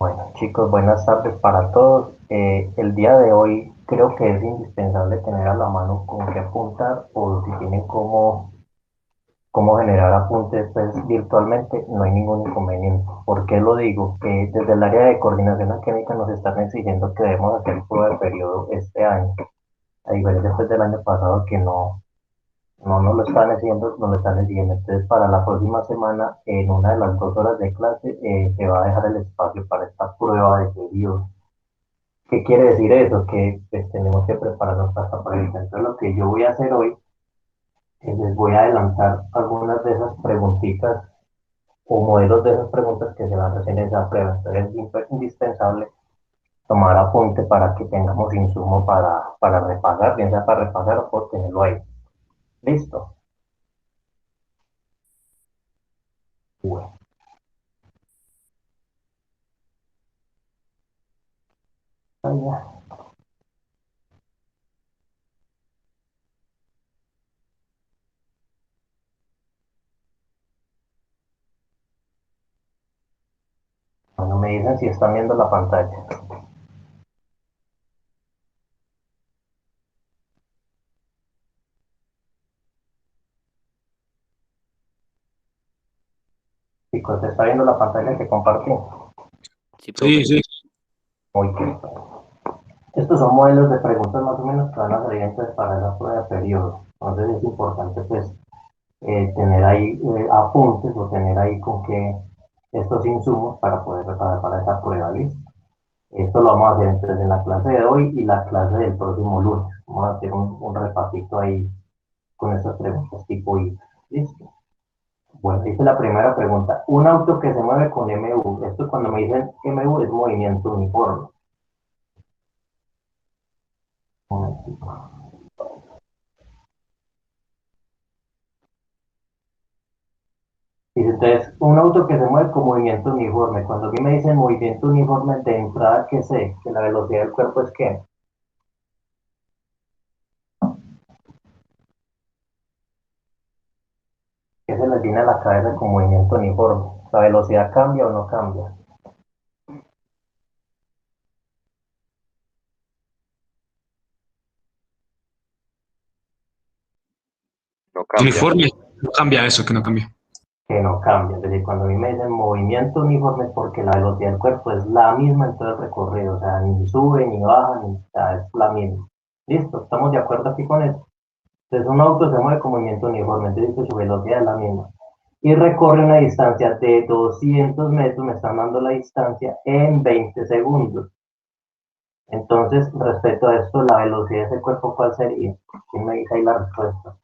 Bueno, chicos, buenas tardes para todos. El día de hoy creo que es indispensable tener a la mano con qué apuntar o si tienen cómo generar apuntes pues, virtualmente, no hay ningún inconveniente. ¿Por qué lo digo? Desde el área de coordinación académica nos están exigiendo que debemos hacer prueba de periodo este año, a diferencia pues, del año pasado que no nos lo están haciendo, nos lo están exigiendo. Entonces, para la próxima semana, en una de las 2 horas de clase, se va a dejar el espacio para esta prueba de periodo. ¿Qué quiere decir eso? Que pues, tenemos que prepararnos para esta prueba. Entonces, lo que yo voy a hacer hoy es les voy a adelantar algunas de esas preguntitas o modelos de esas preguntas que se van a hacer en esa prueba. Entonces, es indispensable tomar apunte para que tengamos insumo para repasar, bien sea para repasar o por tenerlo ahí. ¿Listo? Bueno. Ahí ya. Bueno, me dicen si están viendo la pantalla. Chicos, ¿se está viendo la pantalla que compartí? Sí, Sí, profe. sí. Muy bien. Estos son modelos de preguntas más o menos que van a salir entonces para esa prueba de periodo. Entonces es importante pues tener ahí apuntes o tener ahí con qué estos insumos para poder preparar para esa prueba, ¿listo? Esto lo vamos a hacer entonces en la clase de hoy y la clase del próximo lunes. Vamos a hacer un repasito ahí con estas preguntas tipo I. ¿Listo? Bueno, dice la primera pregunta. Un auto que se mueve con MU. Esto cuando me dicen MU es movimiento uniforme. Un momentito. Dice, entonces, un auto que se mueve con movimiento uniforme. Cuando a mí me dicen movimiento uniforme de entrada, ¿qué sé? Que la velocidad del cuerpo es ¿qué? ¿Qué se les viene a la cabeza con movimiento uniforme? ¿La velocidad cambia o no cambia? No cambia. Uniforme. No cambia eso, que no cambia. Que no cambia. Es decir, cuando a mí me dicen movimiento uniforme es porque la velocidad del cuerpo es la misma en todo el recorrido. O sea, ni sube, ni baja, ni, o sea, es la misma. ¿Listo? ¿Estamos de acuerdo aquí con eso? Entonces, un auto se mueve con movimiento uniforme. Entonces, dice, su velocidad es la misma. Y recorre una distancia de 200 metros, me están dando la distancia en 20 segundos. Entonces, respecto a esto, la velocidad de ese cuerpo, ¿cuál sería? ¿Quién me dice ahí la respuesta?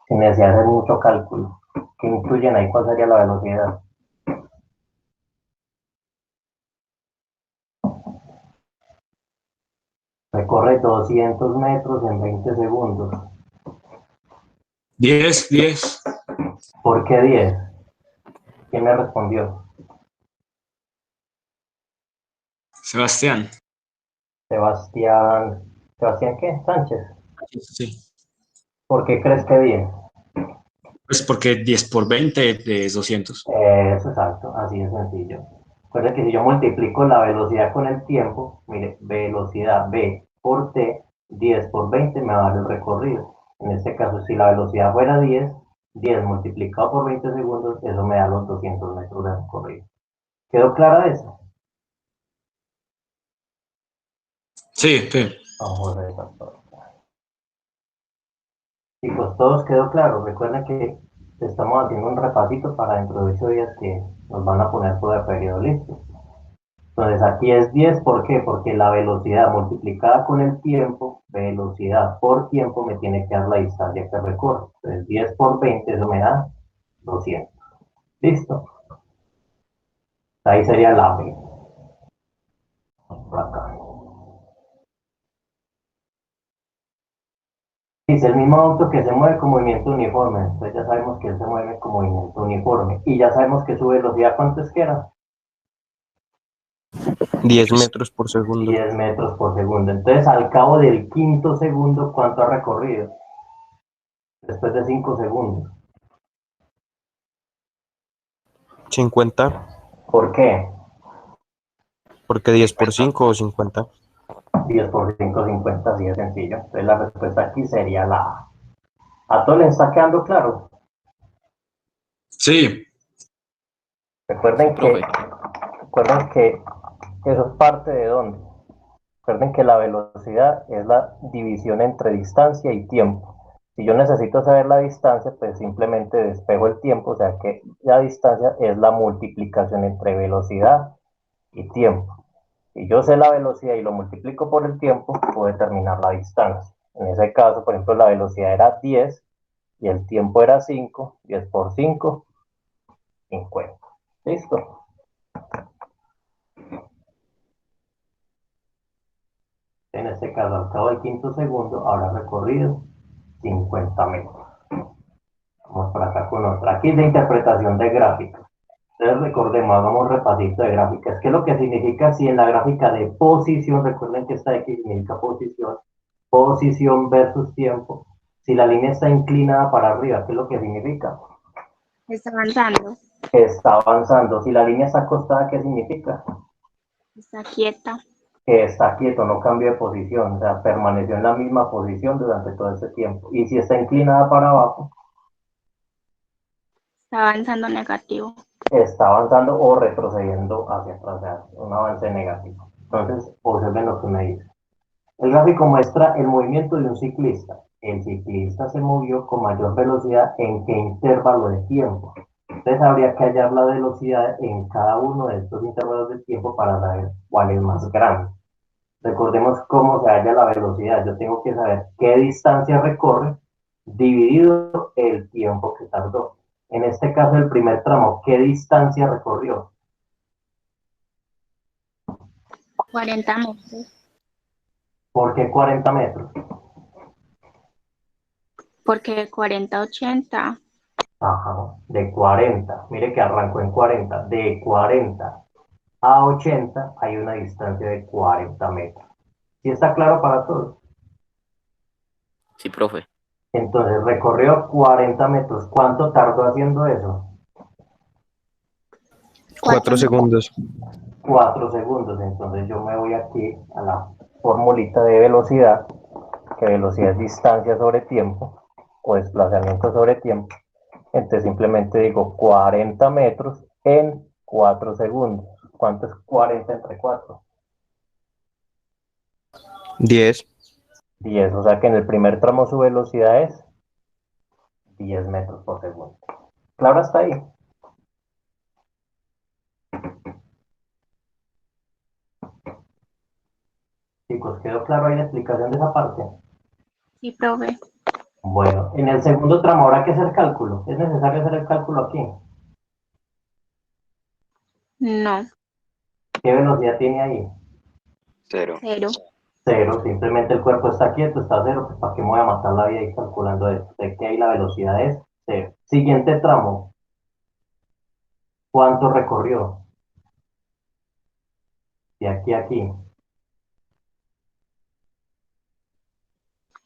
Sin necesidad de hacer mucho cálculo. ¿Qué incluyen ahí? ¿Cuál sería la velocidad? Recorre 200 metros en 20 segundos. 10. ¿Por qué 10? ¿Quién me respondió? Sebastián. Sebastián. ¿Sebastián qué? Sánchez. Sí. ¿Por qué crees que 10? Pues porque 10 por 20 es 200. Eso exacto, así de sencillo. Recuerda que si yo multiplico la velocidad con el tiempo, mire, velocidad B por T, 10 por 20 me va a dar el recorrido. En este caso, si la velocidad fuera 10 multiplicado por 20 segundos, eso me da los 200 metros de recorrido. ¿Quedó clara eso? Sí, sí. Vamos a ver eso. Chicos, todos quedó claro. Recuerden que estamos haciendo un repasito para dentro de 8 días que nos van a poner todo el periodo listo. Entonces aquí es 10, ¿por qué? Porque la velocidad multiplicada con el tiempo, velocidad por tiempo, me tiene que dar la distancia que recorre. Entonces 10 por 20, eso me da 200. ¿Listo? Ahí sería la B. Por acá. Dice el mismo auto que se mueve con movimiento uniforme. Entonces ya sabemos que él se mueve con movimiento uniforme. Y ya sabemos que su velocidad, ¿cuánto es que era? 10 metros por segundo. 10 metros por segundo. Entonces, al cabo del quinto segundo, ¿cuánto ha recorrido? Después de 5 segundos. 50. ¿Por qué? Porque 10 por 5 o 50. 10 por 5, 50, así de sencillo. Entonces la respuesta aquí sería la A. ¿A todos les está quedando claro? Sí, Recuerden Profe. que eso es parte de dónde. Recuerden que la velocidad es la división entre distancia y tiempo. Si yo necesito saber la distancia, pues simplemente despejo el tiempo, o sea que la distancia es la multiplicación entre velocidad y tiempo. Si yo sé la velocidad y lo multiplico por el tiempo, puedo determinar la distancia. En ese caso, por ejemplo, la velocidad era 10 y el tiempo era 5, 10 por 5, 50. ¿Listo? En este caso, al cabo del quinto segundo, habrá recorrido 50 metros. Vamos para acá con otra. Aquí es de interpretación de gráfica. Entonces recordemos, hagamos un repasito de gráficas. ¿Qué es lo que significa si en la gráfica de posición, recuerden que esta X significa posición, posición versus tiempo? Si la línea está inclinada para arriba, ¿qué es lo que significa? Está avanzando. Que está avanzando. Si la línea está acostada, ¿qué significa? Está quieta. Que está quieto, no cambió de posición, o sea, permaneció en la misma posición durante todo ese tiempo. Y si está inclinada para abajo, Está avanzando negativo. está avanzando o retrocediendo hacia atrás, o sea, un avance negativo. Entonces, observen lo que me dice. El gráfico muestra el movimiento de un ciclista. El ciclista se movió con mayor velocidad en qué intervalo de tiempo. Entonces habría que hallar la velocidad en cada uno de estos intervalos de tiempo para saber cuál es más grande. Recordemos cómo se halla la velocidad. Yo tengo que saber qué distancia recorre dividido el tiempo que tardó. En este caso, el primer tramo, ¿qué distancia recorrió? 40 metros. ¿Por qué 40 metros? Porque de 40 a 80. Ajá, de 40. Mire que arrancó en 40. De 40 a 80 hay una distancia de 40 metros. ¿Sí está claro para todos? Sí, profe. Entonces recorrió 40 metros. ¿Cuánto tardó haciendo eso? 4 segundos. 4 segundos. Entonces yo me voy aquí a la formulita de velocidad, que velocidad es distancia sobre tiempo o desplazamiento sobre tiempo. Entonces simplemente digo 40 metros en 4 segundos. ¿Cuánto es 40 entre 4? 10. 10. O sea que en el primer tramo su velocidad es 10 metros por segundo. ¿Claro hasta ahí? Chicos, ¿quedó claro ahí la explicación de esa parte? Sí, profe. Bueno, en el segundo tramo habrá que hacer cálculo. ¿Es necesario hacer el cálculo aquí? No. ¿Qué velocidad tiene ahí? 0. 0. Cero. Simplemente el cuerpo está quieto, está cero. Pues ¿para qué me voy a matar la vida ahí calculando esto? Sé que ahí la velocidad es cero. Siguiente tramo. ¿Cuánto recorrió? De aquí a aquí.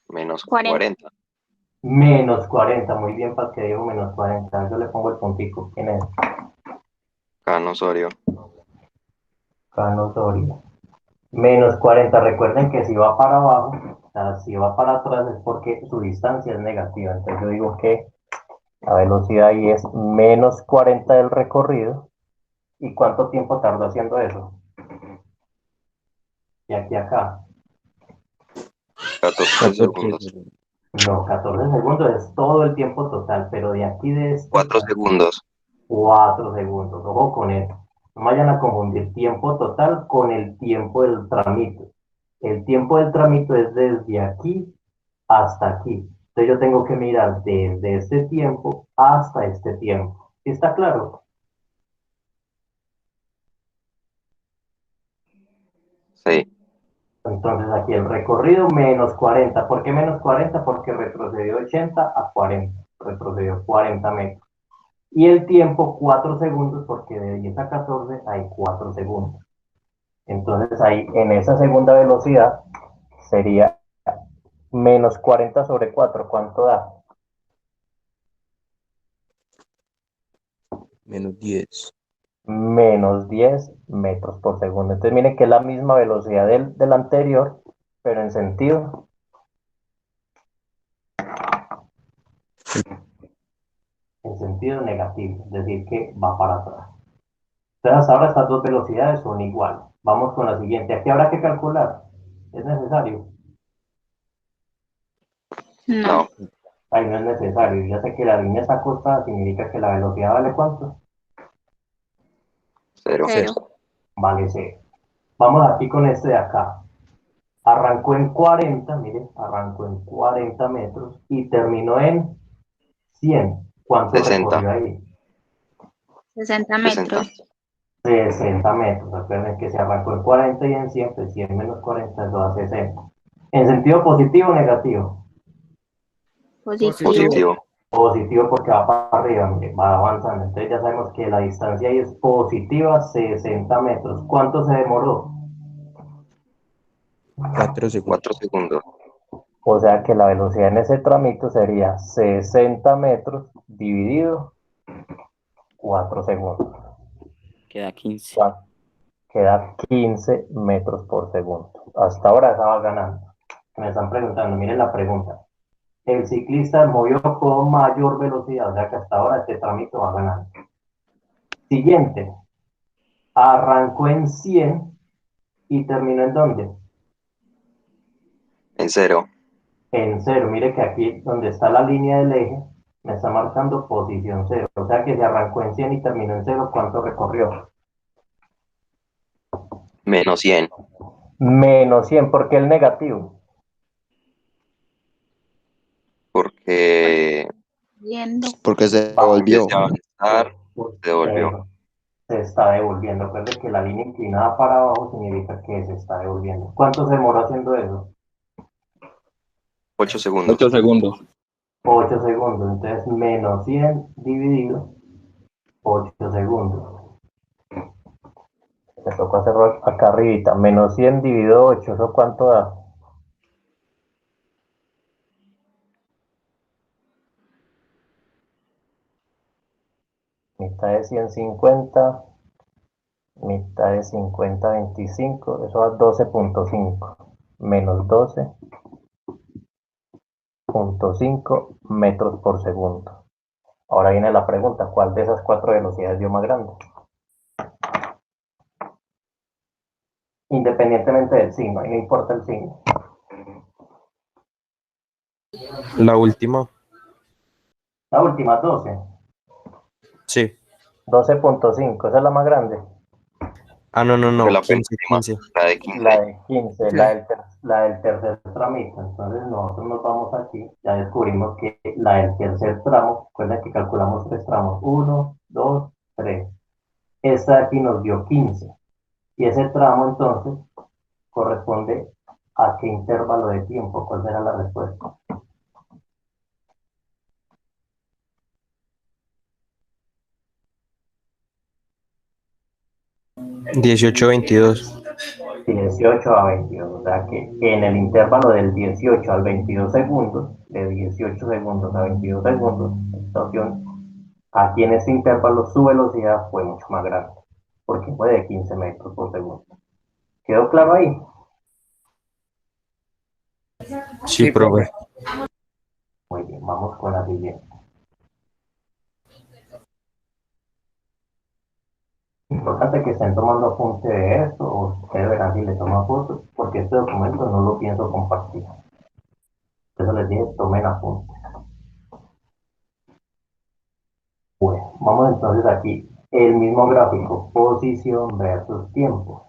Menos 40. 40. Menos 40. Muy bien, para que digo menos 40. Yo le pongo el puntico. ¿Quién es? Cano Osorio. Cano Soria. Menos 40. Recuerden que si va para abajo, o sea, si va para atrás es porque su distancia es negativa. Entonces yo digo que la velocidad ahí es menos 40 del recorrido. ¿Y cuánto tiempo tardó haciendo eso? De aquí a acá. 14 segundos. No, 14 segundos es todo el tiempo total, pero de aquí de este 4 segundos. 4 segundos. Ojo con eso. No vayan a confundir tiempo total con el tiempo del trámite. El tiempo del trámite es desde aquí hasta aquí. Entonces yo tengo que mirar desde este tiempo hasta este tiempo. ¿Sí está claro? Sí. Entonces aquí el recorrido menos 40. ¿Por qué menos 40? Porque retrocedió 80 a 40. Retrocedió 40 metros. Y el tiempo 4 segundos porque de 10 a 14 hay 4 segundos. Entonces ahí en esa segunda velocidad sería menos 40 sobre 4. ¿Cuánto da? Menos 10. Menos 10 metros por segundo. Entonces miren que es la misma velocidad del anterior, pero en sentido negativo, es decir, que va para atrás. Entonces hasta ahora estas dos velocidades son iguales. Vamos con la siguiente. Aquí habrá que calcular. ¿Es necesario? No. No. Ahí no es necesario. Ya sé que la línea está acostada, significa que la velocidad vale ¿cuánto? 0. 0. Vale 0. Vamos aquí con este de acá. Arrancó en 40, miren, arrancó en 40 metros y terminó en 100. ¿Cuánto 60. recorrió ahí? 60 60. metros. 60 metros. Recuerden que se arrancó en 40 y en 100, pues 100 menos 40 es 2 a 60. ¿En sentido positivo o negativo? Positivo. Positivo. Positivo porque va para arriba, mire, va avanzando. Entonces ya sabemos que la distancia ahí es positiva, 60 metros. ¿Cuánto se demoró? 4 segundos. 4 segundos. O sea que la velocidad en ese tramito sería 60 metros dividido 4 segundos. Queda 15. Queda 15 metros por segundo. Hasta ahora estaba ganando. Me están preguntando, miren la pregunta. El ciclista movió con mayor velocidad, o sea que hasta ahora este trámite va ganando. Siguiente, arrancó en 100 y terminó en ¿dónde? En 0. En 0. Mire que aquí donde está la línea del eje me está marcando posición 0. O sea que se arrancó en 100 y terminó en 0. ¿Cuánto recorrió? Menos 100. Menos 100. ¿Por qué el negativo? Porque Viendo. Porque se en devolvió. vez de avanzar, se devolvió. Se está devolviendo. Recuerde que la línea inclinada para abajo significa que se está devolviendo. ¿Cuánto se demoró haciendo eso? 8 segundos. 8 segundos. 8 segundos. Entonces, menos 100 dividido 8 segundos. Me toca hacerlo acá arribita. Menos 100 dividido 8. ¿Eso cuánto da? Mitad de 150. Mitad de 50, 25. Eso da 12.5. Menos 12.5 metros por segundo. Ahora viene la pregunta, ¿cuál de esas cuatro velocidades dio más grande? Independientemente del signo, ahí no importa el signo. La última. La última, 12. Sí. 12.5, esa es la más grande. Ah, no, Fue la 15, penúltima. 15. La de 15. La de 15, la del tercer tramito. Entonces nosotros nos vamos aquí, ya descubrimos que la del tercer tramo, recuerden que calculamos tres tramos, 1, 2, 3. Esta de aquí nos dio 15. Y ese tramo entonces corresponde a qué intervalo de tiempo. ¿Cuál será la respuesta? 18, 22. 18 a 22. O sea que en el intervalo del 18 al 22 segundos, de 18 segundos a 22 segundos, esta opción, aquí en este intervalo su velocidad fue mucho más grande, porque fue de 15 metros por segundo. ¿Quedó claro ahí? Sí, profe. Muy bien, vamos con la siguiente. Importante que estén tomando apunte de esto, o ustedes verán si le toman fotos, porque este documento no lo pienso compartir. Por eso les dije, tomen apunte. Bueno, vamos entonces aquí. El mismo gráfico, posición versus tiempo.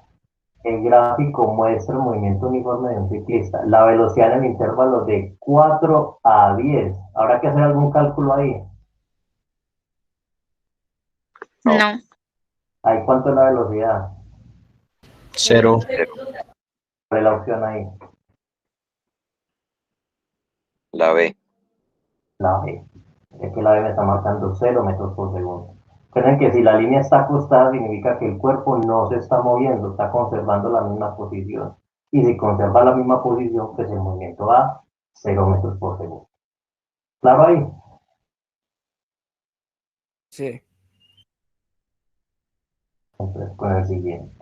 El gráfico muestra el movimiento uniforme de un ciclista. La velocidad en el intervalo de 4 a 10. ¿Habrá que hacer algún cálculo ahí? No. ¿Ahí cuánto es la velocidad? 0. ¿Cuál es la opción ahí? La B. La B. Es que la B me está marcando 0 metros por segundo. Recuerden que si la línea está acostada significa que el cuerpo no se está moviendo, está conservando la misma posición. Y si conserva la misma posición, pues el movimiento da 0 metros por segundo. ¿Claro ahí? Sí. entonces con el siguiente.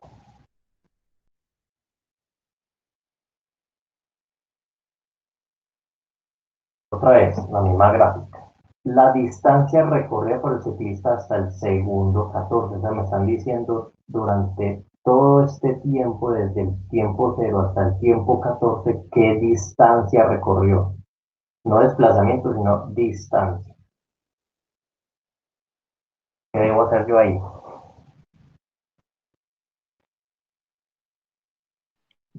Otra vez, la misma gráfica. La distancia recorrida por el ciclista hasta el segundo 14. O sea, me están diciendo durante todo este tiempo, desde el tiempo 0 hasta el tiempo 14, qué distancia recorrió. No desplazamiento, sino distancia. ¿Qué debo hacer yo ahí?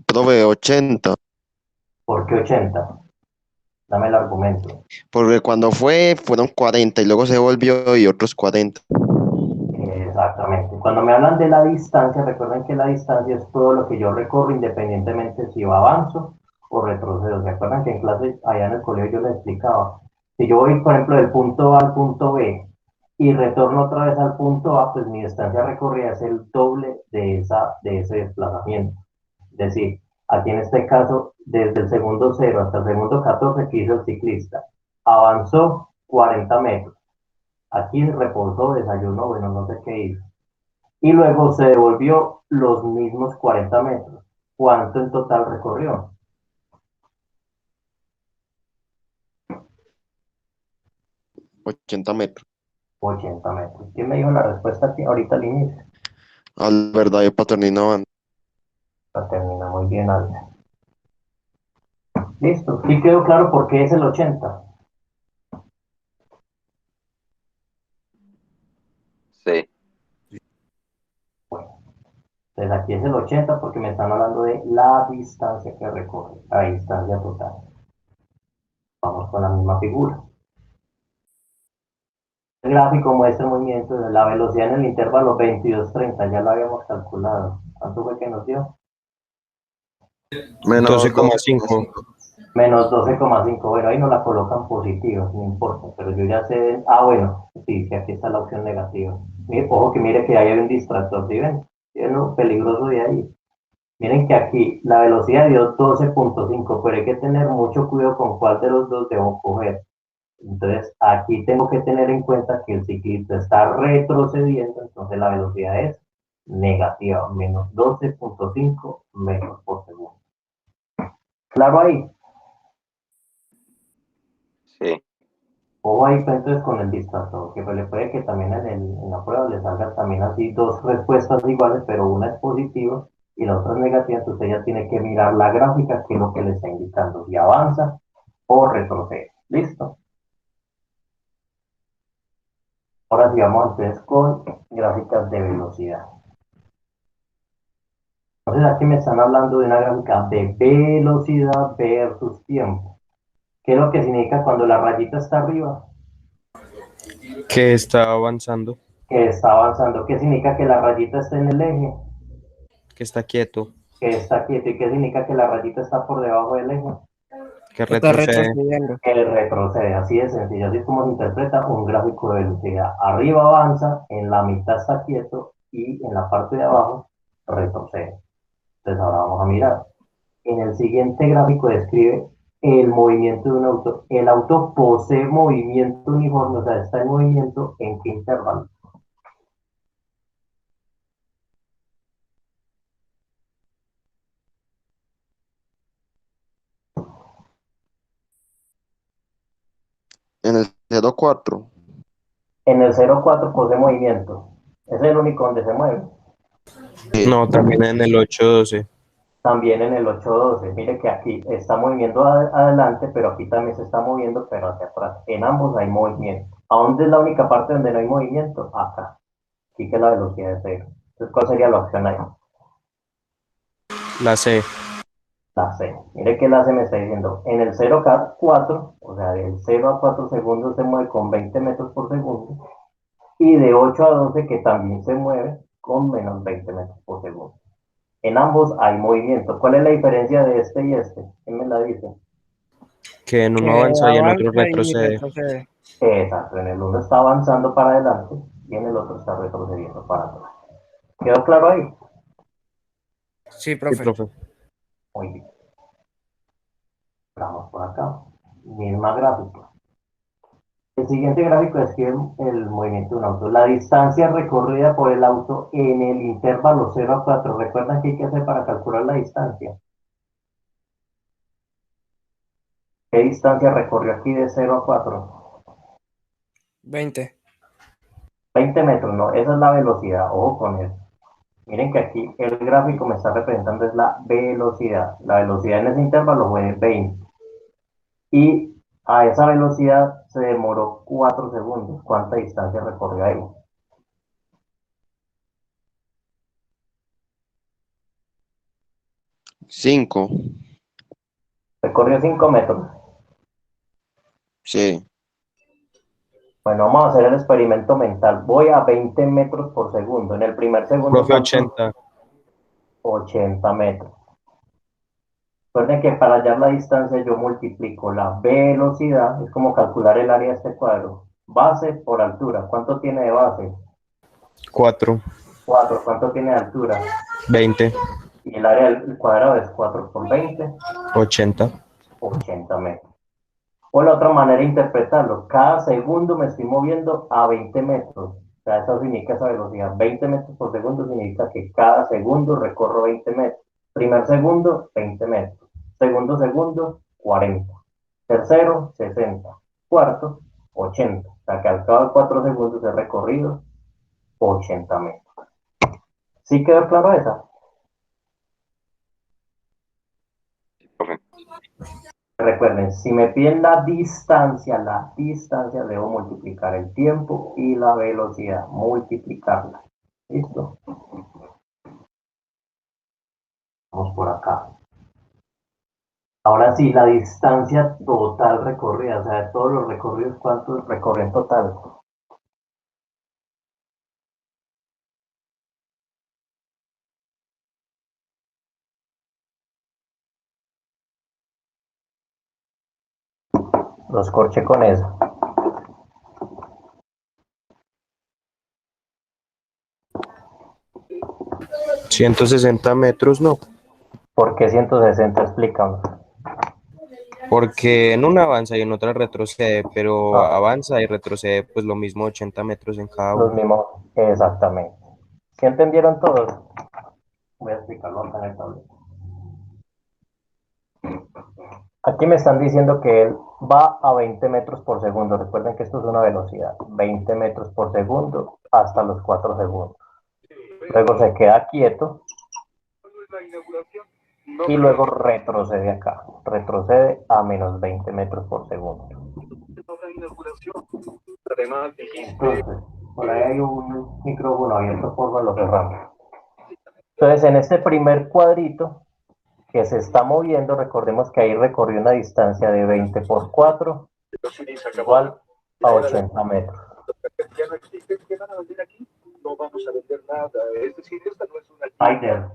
Profe, 80. ¿Por qué 80? Dame el argumento. Porque cuando fueron 40 y luego se volvió y otros 40. Exactamente. Cuando me hablan de la distancia, recuerden que la distancia es todo lo que yo recorro independientemente si yo avanzo o retrocedo. Recuerdan que en clase allá en el colegio yo les explicaba. Si yo voy, por ejemplo, del punto A al punto B y retorno otra vez al punto A, pues mi distancia recorrida es el doble de ese desplazamiento. Es decir, aquí en este caso, desde el segundo 0 hasta el segundo 14 que hizo el ciclista, avanzó 40 metros. Aquí reposó, desayunó, bueno, no sé qué hizo. Y luego se devolvió los mismos 40 metros. ¿Cuánto en total recorrió? 80 metros. 80 metros. ¿Quién me dijo la respuesta aquí ahorita al inicio? Al verdad, yo paternino. La termina muy bien, Alda. Listo. ¿Sí quedó claro por qué es el 80? Sí. Bueno, entonces aquí es el 80 porque me están hablando de la distancia que recorre, la distancia total. Vamos con la misma figura. El gráfico muestra el movimiento de la velocidad en el intervalo 22-30, ya lo habíamos calculado. ¿Cuánto fue que nos dio? Menos 12,5. Menos 12,5. Bueno, ahí no la colocan positiva, no importa, pero yo ya sé. Ah, bueno, sí, que aquí está la opción negativa. Mire, ojo que mire que ahí hay un distractor, ¿sí ven? ¿Sí ven lo peligroso de ahí? Miren que aquí la velocidad dio 12,5, pero hay que tener mucho cuidado con cuál de los dos debo coger. Entonces, aquí tengo que tener en cuenta que el ciclista está retrocediendo, entonces la velocidad es negativa, menos 12,5 metros por segundo. Claro ahí. Sí. Ojo ahí pues, entonces con el distractor, que pues, le puede que también en la prueba le salga también así dos respuestas iguales, pero una es positiva y la otra es negativa, entonces ella tiene que mirar la gráfica, que es lo que le está indicando, si avanza o retrocede. ¿Listo? Ahora sí vamos entonces con gráficas de velocidad. Entonces aquí me están hablando de una gráfica de velocidad versus tiempo. ¿Qué es lo que significa cuando la rayita está arriba? Que está avanzando, Que está avanzando. ¿Qué significa que la rayita está en el eje? que está quieto, Que está quieto. ¿Y qué significa que la rayita está por debajo del eje? que Está retrocede. retrocediendo. Que retrocede. Así de sencillo. Así es como se interpreta un gráfico de velocidad. Arriba avanza, en la mitad está quieto y en la parte de abajo retrocede. Entonces ahora vamos a mirar. En el siguiente gráfico describe el movimiento de un auto. El auto posee movimiento uniforme, o sea, está en movimiento en qué intervalo. En el 04. En el 0,4 posee movimiento. Es el único donde se mueve. No, también en el 812. También en el 812. Mire que aquí está moviendo adelante, pero aquí también se está moviendo, pero hacia atrás. En ambos hay movimiento. ¿A dónde es la única parte donde no hay movimiento? Acá. Aquí que la velocidad es cero. Entonces, ¿cuál sería la opción ahí? La C. La C. Mire que la C me está diciendo, en el 0,4, o sea, del 0 a 4 segundos se mueve con 20 metros por segundo, y de 8 a 12 que también se mueve con menos 20 metros por segundo. En ambos hay movimiento. ¿Cuál es la diferencia de este y este? ¿Quién me la dice? Que en uno Que avanza y en otro avanza y retrocede. retrocede. Exacto, en el uno está avanzando para adelante y en el otro está retrocediendo para atrás. ¿Quedó claro ahí? Sí, Sí, profe. profe. Muy bien. Vamos por acá. Misma gráfica. El siguiente gráfico describe el movimiento de un auto. La distancia recorrida por el auto en el intervalo 0 a 4. ¿Recuerdan qué hay que hacer para calcular la distancia? ¿Qué distancia recorrió aquí de 0 a 4? 20. 20 metros, no, esa es la velocidad, ojo con eso. Miren que aquí el gráfico me está representando es la velocidad. La velocidad en ese intervalo fue 20. Y a esa velocidad se demoró 4 segundos. ¿Cuánta distancia recorrió ahí? 5. Recorrió 5 metros. Sí. Bueno, vamos a hacer el experimento mental. Voy a 20 metros por segundo. En el primer segundo, Profe, ¿cuánto? 80. 80 metros. Recuerden que para hallar la distancia yo multiplico la velocidad, es como calcular el área de este cuadro. Base por altura. ¿Cuánto tiene de base? 4. 4. ¿Cuánto tiene de altura? 20. Y el área del cuadrado es 4 por 20, 80. 80 metros. O la otra manera de interpretarlo, cada segundo me estoy moviendo a 20 metros. O sea, eso significa esa velocidad. 20 metros por segundo significa que cada segundo recorro 20 metros. Primer segundo, 20 metros. Segundo, 40. Tercero, 60. Cuarto, 80. O sea, que al cabo de 4 segundos he recorrido 80 metros. ¿Sí quedó claro esa? Profe. Recuerden, si me piden la distancia debo multiplicar el tiempo y la velocidad, multiplicarla. ¿Listo? Vamos por acá. Ahora sí, la distancia total recorrida, o sea, de todos los recorridos, ¿cuántos recorren en total? Los corché con eso. $160, no. ¿Por qué 160? Explícame. Porque en una avanza y en otra retrocede, pero Ah, avanza y retrocede pues lo mismo 80 metros en cada los uno. mismos, exactamente. ¿Sí entendieron todos? Voy a explicarlo acá en el tablero. Aquí me están diciendo que él va a 20 metros por segundo. Recuerden que esto es una velocidad. 20 metros por segundo hasta los 4 segundos. Luego se queda quieto y luego retrocede acá. Retrocede a menos 20 metros por segundo. Entonces, por ahí hay un micrófono abierto, por favor, lo cerramos. Entonces, en este primer cuadrito que se está moviendo, recordemos que ahí recorrió una distancia de 20 por 4 igual a 80 metros. Aider.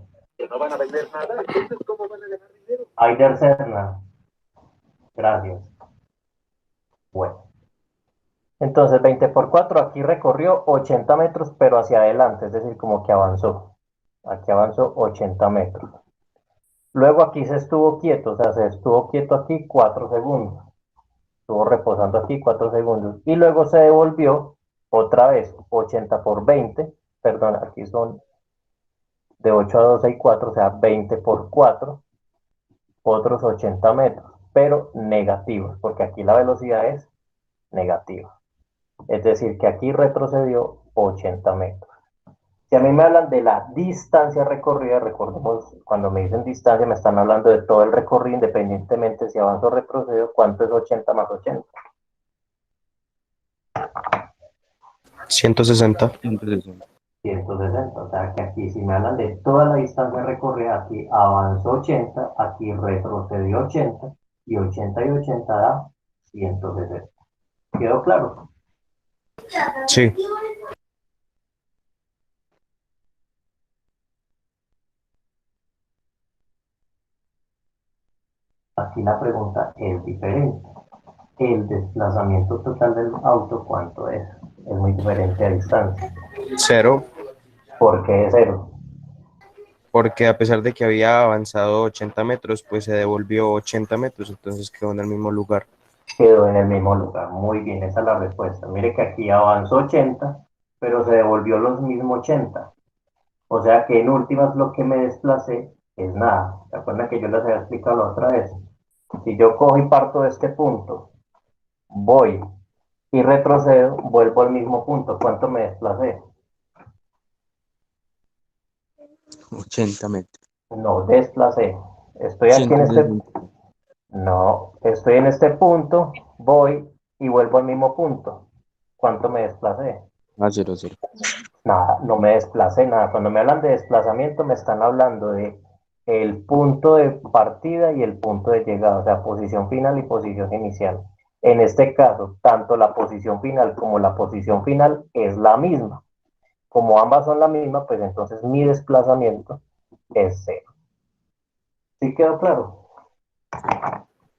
Aider Serna. Gracias. Bueno. Entonces, 20 por 4, aquí recorrió 80 metros, pero hacia adelante, es decir, como que avanzó. Aquí avanzó 80 metros. Luego aquí se estuvo quieto, o sea, se estuvo quieto aquí 4 segundos. Estuvo reposando aquí 4 segundos. Y luego se devolvió otra vez 80 por 20. Perdón, aquí son de 8 a 12 y 4, o sea, 20 por 4, otros 80 metros, pero negativos, porque aquí la velocidad es negativa. Es decir, que aquí retrocedió 80 metros. Si a mí me hablan de la distancia recorrida, recordemos, cuando me dicen distancia me están hablando de todo el recorrido, independientemente si avanzo o retrocedo, ¿cuánto es 80 más 80? 160. 160, o sea que aquí si me hablan de toda la distancia recorrida, aquí avanzó 80, aquí retrocedió 80, y 80 y 80 da 160. ¿Quedó claro? Sí. Aquí la pregunta es diferente. El desplazamiento total del auto, ¿cuánto es? Es muy diferente a distancia. 0. ¿Por qué es cero? Porque a pesar de que había avanzado 80 metros, pues se devolvió 80 metros, entonces quedó en el mismo lugar. quedó en el mismo lugar. Muy bien, esa es la respuesta. Mire que aquí avanzó 80, pero se devolvió los mismos 80. O sea que en últimas lo que me desplacé es nada. ¿Se acuerdan que yo les había explicado la otra vez? Si yo cojo y parto de este punto, voy y retrocedo, vuelvo al mismo punto. ¿Cuánto me desplacé? 80 metros. No, desplacé. Estoy aquí en este, 160. no, estoy en este punto, voy y vuelvo al mismo punto. ¿Cuánto me desplacé? Ah, 0, 0. Nada, no me desplacé nada. Cuando me hablan de desplazamiento, me están hablando de el punto de partida y el punto de llegada, o sea, posición final y posición inicial. En este caso, tanto la posición final como la posición final es la misma. Como ambas son la misma, pues entonces mi desplazamiento es cero. ¿Sí quedó claro?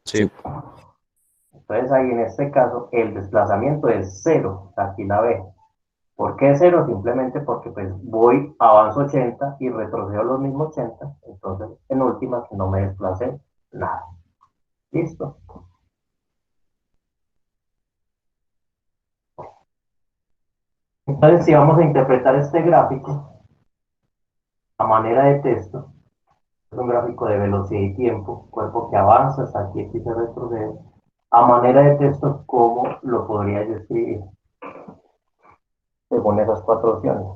Sí. Entonces ahí en este caso el desplazamiento es cero, aquí la ve. ¿Por qué cero? Simplemente porque pues voy, avanzo 80 y retrocedo los mismos 80, entonces en última no me desplacé nada. ¿Listo? Entonces si vamos a interpretar este gráfico a manera de texto, es un gráfico de velocidad y tiempo, cuerpo que avanza hasta aquí y se retrocede, a manera de texto, ¿cómo lo podría yo escribir? Según esas cuatro opciones.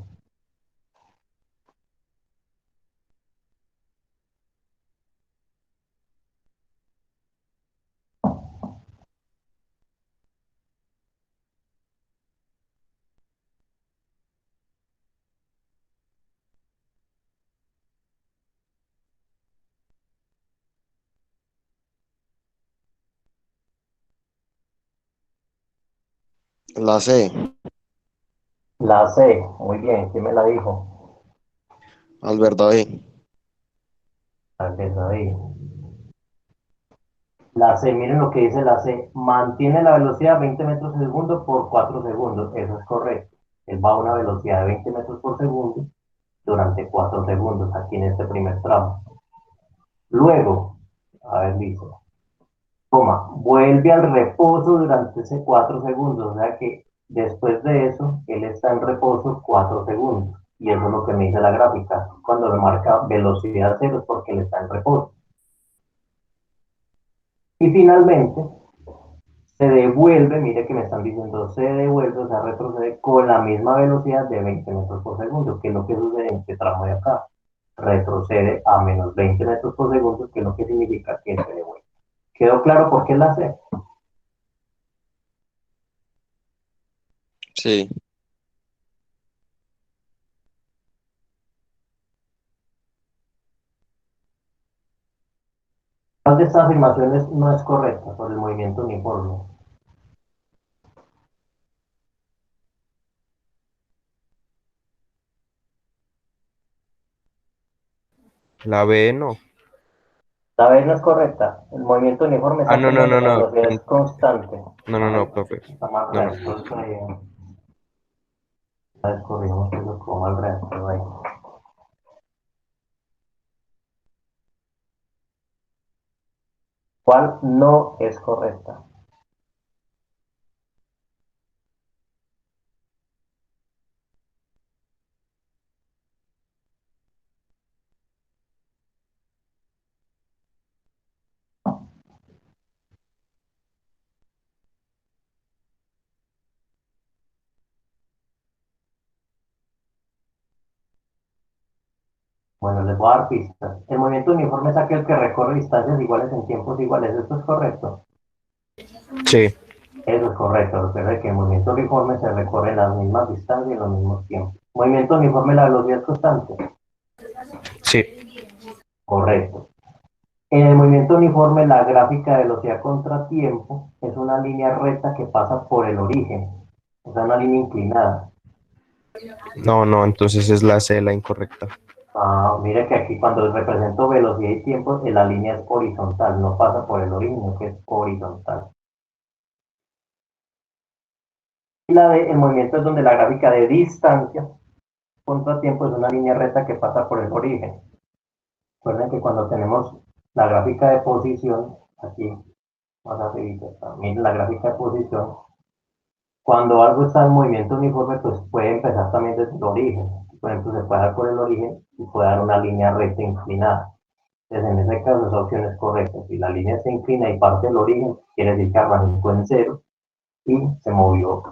La C. La C, muy bien, ¿quién me la dijo? Alberto B. Tal vez ahí. La C, miren lo que dice la C, mantiene la velocidad 20 metros por segundo por 4 segundos. Eso es correcto. Él va a una velocidad de 20 metros por segundo durante 4 segundos aquí en este primer tramo. Luego, a ver, dice, toma, vuelve al reposo durante ese 4 segundos. O sea que después de eso, él está en reposo 4 segundos. Y eso es lo que me dice la gráfica. Cuando me marca velocidad cero es porque él está en reposo. Y finalmente, se devuelve, mire que me están diciendo, se devuelve, o sea, retrocede con la misma velocidad de 20 metros por segundo, que es lo que sucede en este tramo de acá. Retrocede a menos 20 metros por segundo, que es lo que significa que se devuelve. ¿Quedó claro por qué la C? Sí. ¿Cuál de estas afirmaciones no es correcta por el movimiento uniforme? La B no. La B no es correcta. El movimiento uniforme es Ah, no, aquel no, donde no, la no. velocidad es constante. No, no, A ver, no, profe. está mal No, no. redactado esto ahí. Descubrimos que lo como mal redactado ahí. ¿Cuál no es correcta? Bueno, les voy a dar pistas. El movimiento uniforme es aquel que recorre distancias iguales en tiempos iguales. ¿Esto es correcto? Sí, Eso es correcto. Recuerda que el movimiento uniforme se recorre las mismas distancias y en los mismos tiempos. Movimiento uniforme, la velocidad es constante. sí. Correcto. En el movimiento uniforme, la gráfica de velocidad contra tiempo es una línea recta que pasa por el origen. O sea, una línea inclinada. No, no, entonces es la C la incorrecta. Ah, mire que aquí cuando represento velocidad y tiempo, la línea es horizontal, no pasa por el origen, sino que es horizontal. Y la de el movimiento es donde la gráfica de distancia contra tiempo es una línea recta que pasa por el origen. Recuerden que cuando tenemos la gráfica de posición, aquí más arriba, miren la gráfica de posición. Cuando algo está en movimiento uniforme, pues puede empezar también desde el origen. Por ejemplo, se puede dar por el origen y puede dar una línea recta inclinada. Entonces, en ese caso, esa opción es correcta. Si la línea se inclina y parte del origen, quiere decir que arrancó en cero y se movió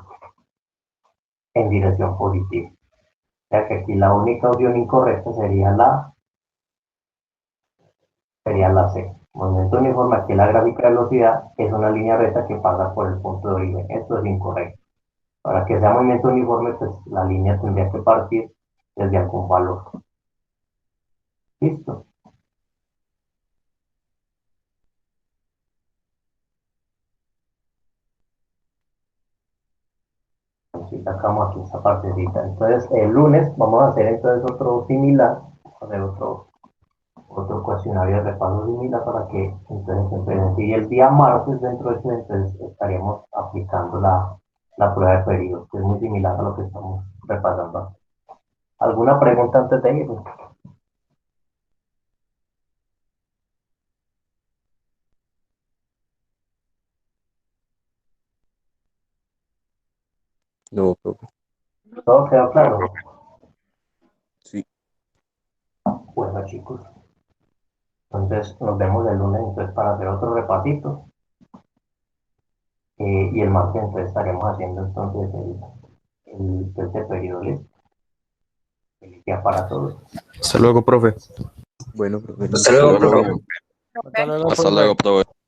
en dirección positiva. O sea que aquí la única opción incorrecta sería la C. Movimiento uniforme, aquí la gráfica de velocidad es una línea recta que pasa por el punto de origen. Esto es incorrecto. Para que sea movimiento uniforme, pues la línea tendría que partir desde algún valor. ¿Listo? Así sacamos aquí esta partecita. Entonces, el lunes vamos a hacer entonces otro similar, hacer otro cuestionario de repaso similar para que entonces empiecen. Y el día martes dentro de este, entonces estaríamos aplicando la prueba de periodo, que es muy similar a lo que estamos repasando. ¿Alguna pregunta antes de ir? No, profe. ¿Todo quedó claro? Sí. Bueno, chicos. Entonces nos vemos el lunes entonces para hacer otro repasito. Y el martes entonces estaremos haciendo entonces el tercer periodo. ¿Listo? Feliz día para todos. Hasta luego, profe. Bueno, profe. Hasta luego, profe. Profe. Hasta luego, Hasta profe. luego, profe.